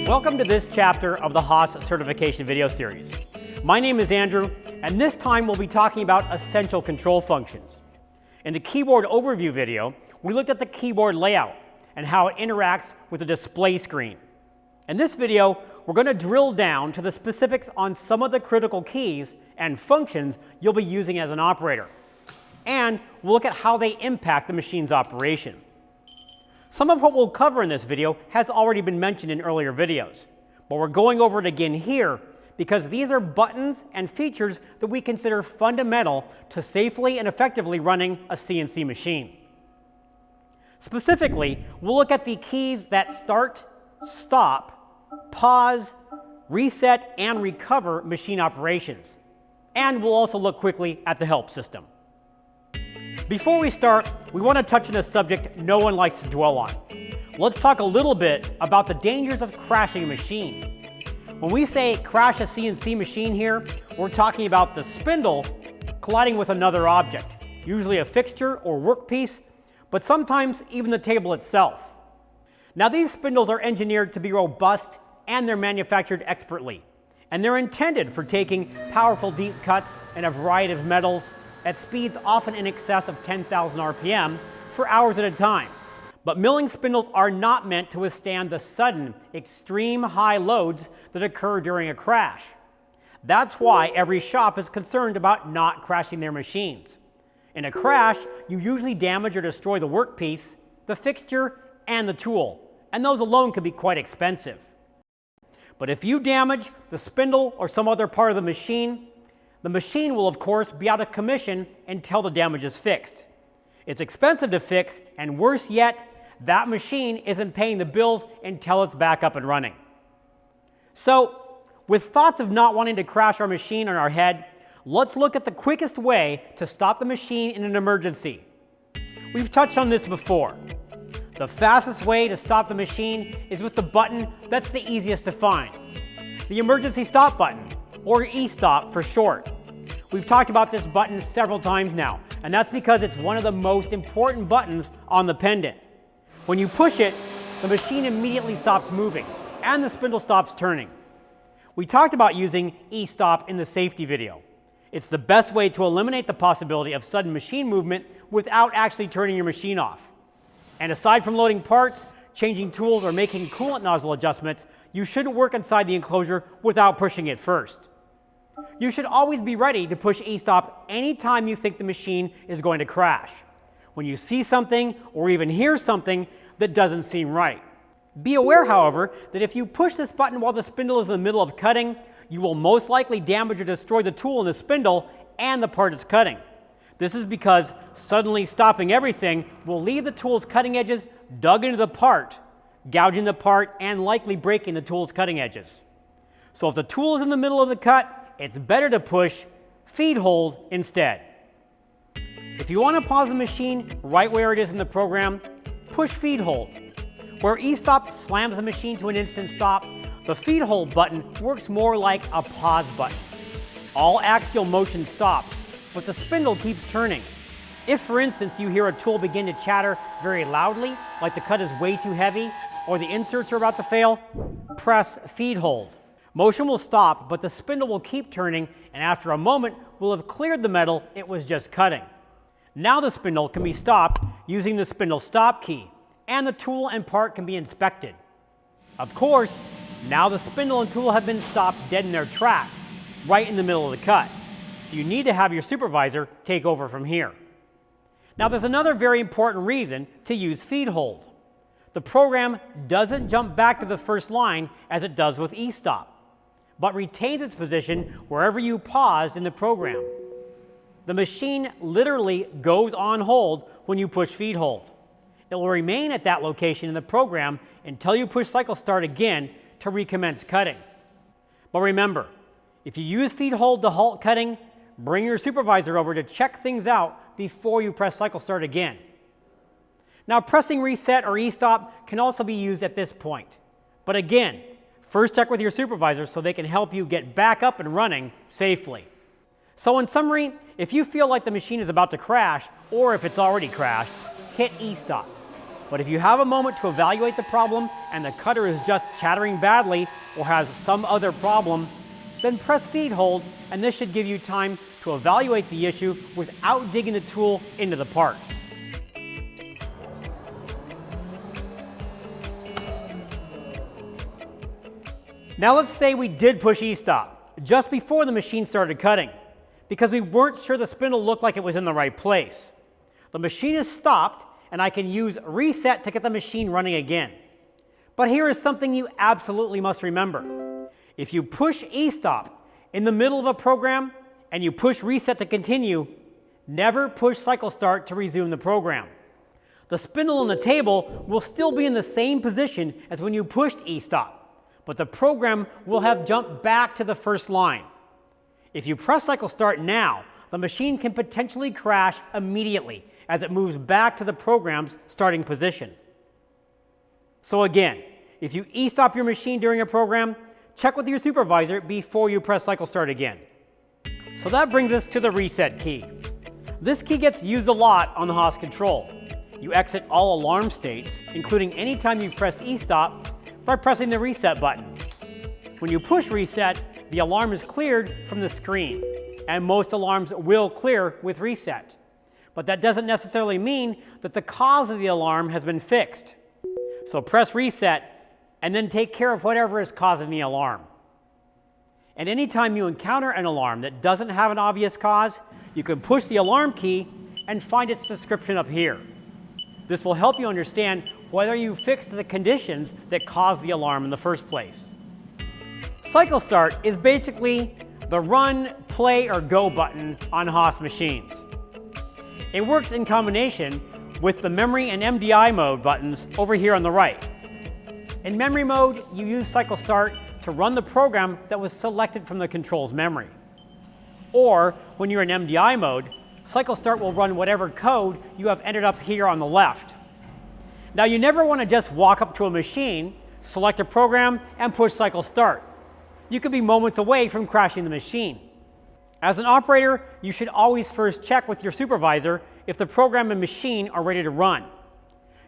Welcome to this chapter of the Haas certification video series. My name is Andrew, and this time we'll be talking about essential control functions. In the keyboard overview video, we looked at the keyboard layout and how it interacts with the display screen. In this video, we're going to drill down to the specifics on some of the critical keys and functions you'll be using as an operator. And we'll look at how they impact the machine's operation. Some of what we'll cover in this video has already been mentioned in earlier videos, but we're going over it again here because these are buttons and features that we consider fundamental to safely and effectively running a CNC machine. Specifically, we'll look at the keys that start, stop, pause, reset, and recover machine operations. And we'll also look quickly at the help system. Before we start, we want to touch on a subject no one likes to dwell on. Let's talk a little bit about the dangers of crashing a machine. When we say crash a CNC machine here, we're talking about the spindle colliding with another object, usually a fixture or workpiece, but sometimes even the table itself. Now, these spindles are engineered to be robust and they're manufactured expertly, and they're intended for taking powerful deep cuts in a variety of metals at speeds often in excess of 10,000 RPM for hours at a time. But milling spindles are not meant to withstand the sudden, extreme high loads that occur during a crash. That's why every shop is concerned about not crashing their machines. In a crash, you usually damage or destroy the workpiece, the fixture, and the tool, and those alone can be quite expensive. But if you damage the spindle or some other part of the machine will of course be out of commission until the damage is fixed. It's expensive to fix, and worse yet, that machine isn't paying the bills until it's back up and running. So, with thoughts of not wanting to crash our machine on our head, let's look at the quickest way to stop the machine in an emergency. We've touched on this before. The fastest way to stop the machine is with the button that's the easiest to find, the emergency stop button, or e-stop for short. We've talked about this button several times now, and that's because it's one of the most important buttons on the pendant. When you push it, the machine immediately stops moving, and the spindle stops turning. We talked about using e-stop in the safety video. It's the best way to eliminate the possibility of sudden machine movement without actually turning your machine off. And aside from loading parts, changing tools, or making coolant nozzle adjustments, you shouldn't work inside the enclosure without pushing it first. You should always be ready to push e-stop anytime you think the machine is going to crash, when you see something or even hear something that doesn't seem right. Be aware, however, that if you push this button while the spindle is in the middle of cutting, you will most likely damage or destroy the tool in the spindle and the part it's cutting. This is because suddenly stopping everything will leave the tool's cutting edges dug into the part, gouging the part and likely breaking the tool's cutting edges. So if the tool is in the middle of the cut, it's better to push feed hold instead. If you want to pause the machine right where it is in the program, push feed hold. Where e-stop slams the machine to an instant stop, the feed hold button works more like a pause button. All axial motion stops, but the spindle keeps turning. If, for instance, you hear a tool begin to chatter very loudly, like the cut is way too heavy, or the inserts are about to fail, press feed hold. Motion will stop, but the spindle will keep turning, and after a moment will have cleared the metal it was just cutting. Now the spindle can be stopped using the spindle stop key, and the tool and part can be inspected. Of course, now the spindle and tool have been stopped dead in their tracks, right in the middle of the cut, so you need to have your supervisor take over from here. Now there's another very important reason to use feed hold. The program doesn't jump back to the first line as it does with e-stop, but retains its position wherever you pause in the program. The machine literally goes on hold when you push feed hold. It will remain at that location in the program until you push cycle start again to recommence cutting. But remember, if you use feed hold to halt cutting, bring your supervisor over to check things out before you press cycle start again. Now, pressing reset or e-stop can also be used at this point. But again, first check with your supervisor so they can help you get back up and running safely. So in summary, if you feel like the machine is about to crash, or if it's already crashed, hit e-stop. But if you have a moment to evaluate the problem and the cutter is just chattering badly or has some other problem, then press feed hold, and this should give you time to evaluate the issue without digging the tool into the part. Now let's say we did push e-stop just before the machine started cutting because we weren't sure the spindle looked like it was in the right place. The machine is stopped and I can use reset to get the machine running again. But here is something you absolutely must remember. If you push e-stop in the middle of a program and you push reset to continue, never push cycle start to resume the program. The spindle on the table will still be in the same position as when you pushed e-stop, but the program will have jumped back to the first line. If you press cycle start now, the machine can potentially crash immediately as it moves back to the program's starting position. So again, if you e-stop your machine during a program, check with your supervisor before you press cycle start again. So that brings us to the reset key. This key gets used a lot on the Haas control. You exit all alarm states, including any time you've pressed e-stop, by pressing the reset button. When you push reset, the alarm is cleared from the screen, and most alarms will clear with reset. But that doesn't necessarily mean that the cause of the alarm has been fixed. So press reset and then take care of whatever is causing the alarm. And anytime you encounter an alarm that doesn't have an obvious cause, you can push the alarm key and find its description up here. This will help you understand whether you fixed the conditions that caused the alarm in the first place. Cycle start is basically the run, play, or go button on Haas machines. It works in combination with the memory and MDI mode buttons over here on the right. In memory mode, you use cycle start to run the program that was selected from the control's memory. Or when you're in MDI mode, cycle start will run whatever code you have entered up here on the left. Now you never want to just walk up to a machine, select a program, and push cycle start. You could be moments away from crashing the machine. As an operator, you should always first check with your supervisor if the program and machine are ready to run.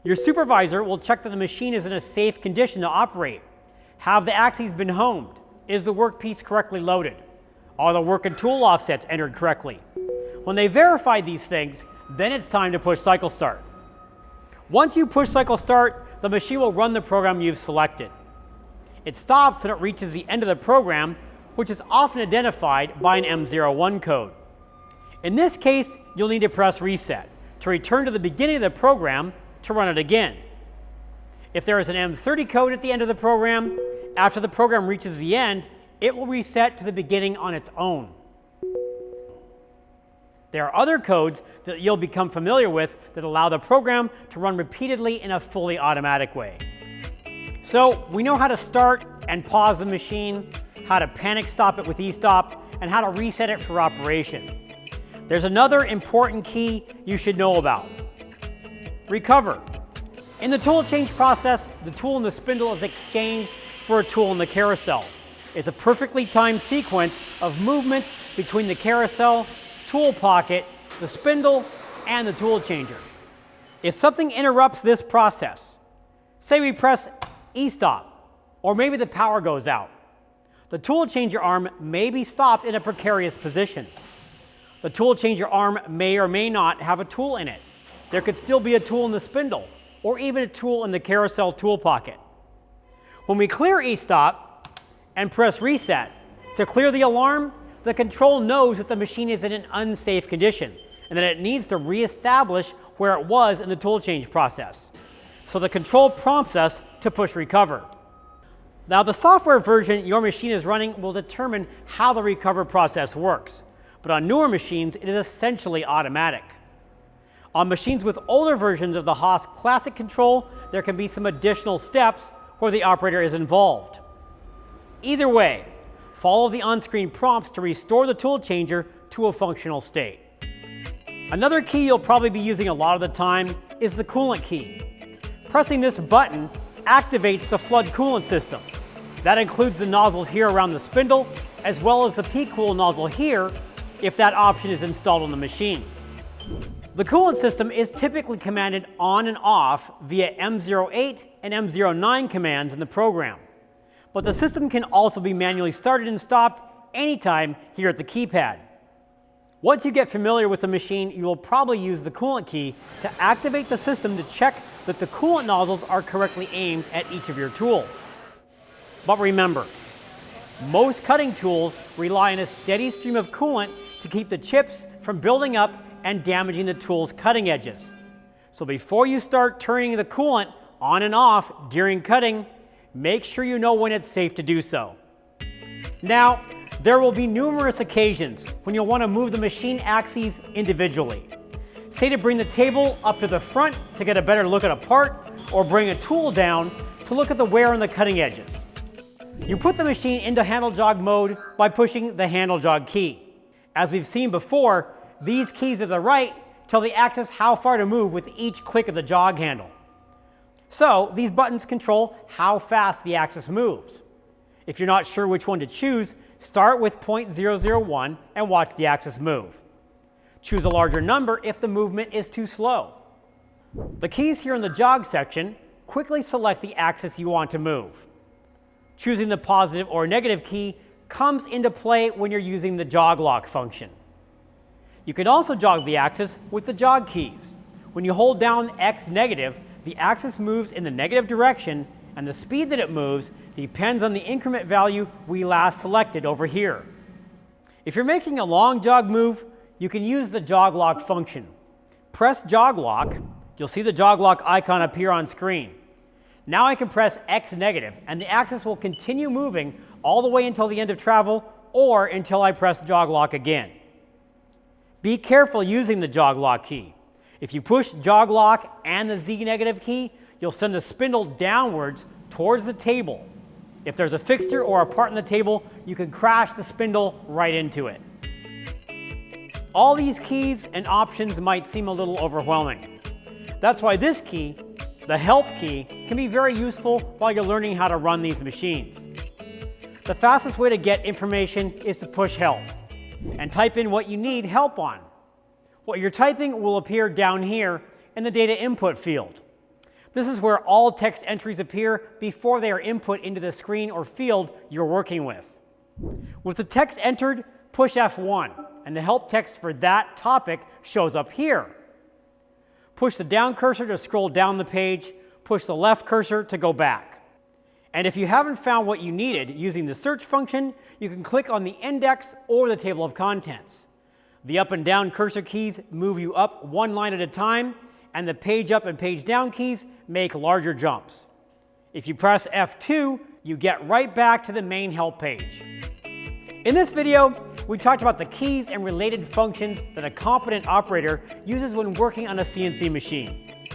Your supervisor will check that the machine is in a safe condition to operate. Have the axes been homed? Is the workpiece correctly loaded? Are the work and tool offsets entered correctly? When they verify these things, then it's time to push cycle start. Once you push cycle start, the machine will run the program you've selected. It stops when it reaches the end of the program, which is often identified by an M01 code. In this case, you'll need to press reset to return to the beginning of the program to run it again. If there is an M30 code at the end of the program, after the program reaches the end, it will reset to the beginning on its own. There are other codes that you'll become familiar with that allow the program to run repeatedly in a fully automatic way. So we know how to start and pause the machine, how to panic stop it with e-stop, and how to reset it for operation. There's another important key you should know about. Recover. In the tool change process, the tool in the spindle is exchanged for a tool in the carousel. It's a perfectly timed sequence of movements between the carousel, tool pocket, the spindle, and the tool changer. If something interrupts this process, say we press e-stop, or maybe the power goes out, the tool changer arm may be stopped in a precarious position. The tool changer arm may or may not have a tool in it. There could still be a tool in the spindle, or even a tool in the carousel tool pocket. When we clear e-stop and press reset to clear the alarm, the control knows that the machine is in an unsafe condition and that it needs to reestablish where it was in the tool change process. So the control prompts us to push recover. Now the software version your machine is running will determine how the recover process works, but on newer machines it is essentially automatic. On machines with older versions of the Haas Classic control, there can be some additional steps where the operator is involved. Either way, follow the on-screen prompts to restore the tool changer to a functional state. Another key you'll probably be using a lot of the time is the coolant key. Pressing this button activates the flood coolant system. That includes the nozzles here around the spindle, as well as the P-Cool nozzle here, if that option is installed on the machine. The coolant system is typically commanded on and off via M08 and M09 commands in the program, but the system can also be manually started and stopped anytime here at the keypad. Once you get familiar with the machine, you will probably use the coolant key to activate the system to check that the coolant nozzles are correctly aimed at each of your tools. But remember, most cutting tools rely on a steady stream of coolant to keep the chips from building up and damaging the tool's cutting edges. So before you start turning the coolant on and off during cutting, make sure you know when it's safe to do so. Now, there will be numerous occasions when you'll want to move the machine axes individually. Say to bring the table up to the front to get a better look at a part, or bring a tool down to look at the wear on the cutting edges. You put the machine into handle jog mode by pushing the handle jog key. As we've seen before, these keys to the right tell the axis how far to move with each click of the jog handle. So these buttons control how fast the axis moves. If you're not sure which one to choose, start with 0.001 and watch the axis move. Choose a larger number if the movement is too slow. The keys here in the jog section quickly select the axis you want to move. Choosing the positive or negative key comes into play when you're using the jog lock function. You can also jog the axis with the jog keys. When you hold down X negative, the axis moves in the negative direction, and the speed that it moves depends on the increment value we last selected over here. If you're making a long jog move, you can use the jog lock function. Press jog lock, you'll see the jog lock icon appear on screen. Now I can press X negative, and the axis will continue moving all the way until the end of travel, or until I press jog lock again. Be careful using the jog lock key. If you push jog lock and the Z negative key, you'll send the spindle downwards towards the table. If there's a fixture or a part in the table, you can crash the spindle right into it. All these keys and options might seem a little overwhelming. That's why this key, the help key, can be very useful while you're learning how to run these machines. The fastest way to get information is to push help and type in what you need help on. What you're typing will appear down here in the data input field. This is where all text entries appear before they are input into the screen or field you're working with. With the text entered, push F1, and the help text for that topic shows up here. Push the down cursor to scroll down the page, push the left cursor to go back. And if you haven't found what you needed using the search function, you can click on the index or the table of contents. The up and down cursor keys move you up one line at a time, and the page up and page down keys make larger jumps. If you press F2, you get right back to the main help page. In this video, we talked about the keys and related functions that a competent operator uses when working on a CNC machine.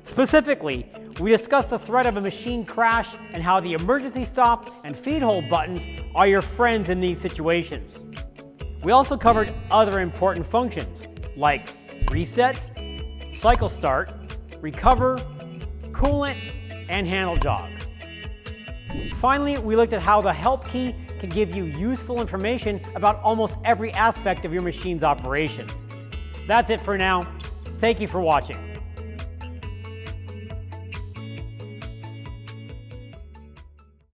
Specifically, we discussed the threat of a machine crash and how the emergency stop and feed hold buttons are your friends in these situations. We also covered other important functions like reset, cycle start, recover, coolant, and handle jog. Finally, we looked at how the help key can give you useful information about almost every aspect of your machine's operation. That's it for now. Thank you for watching.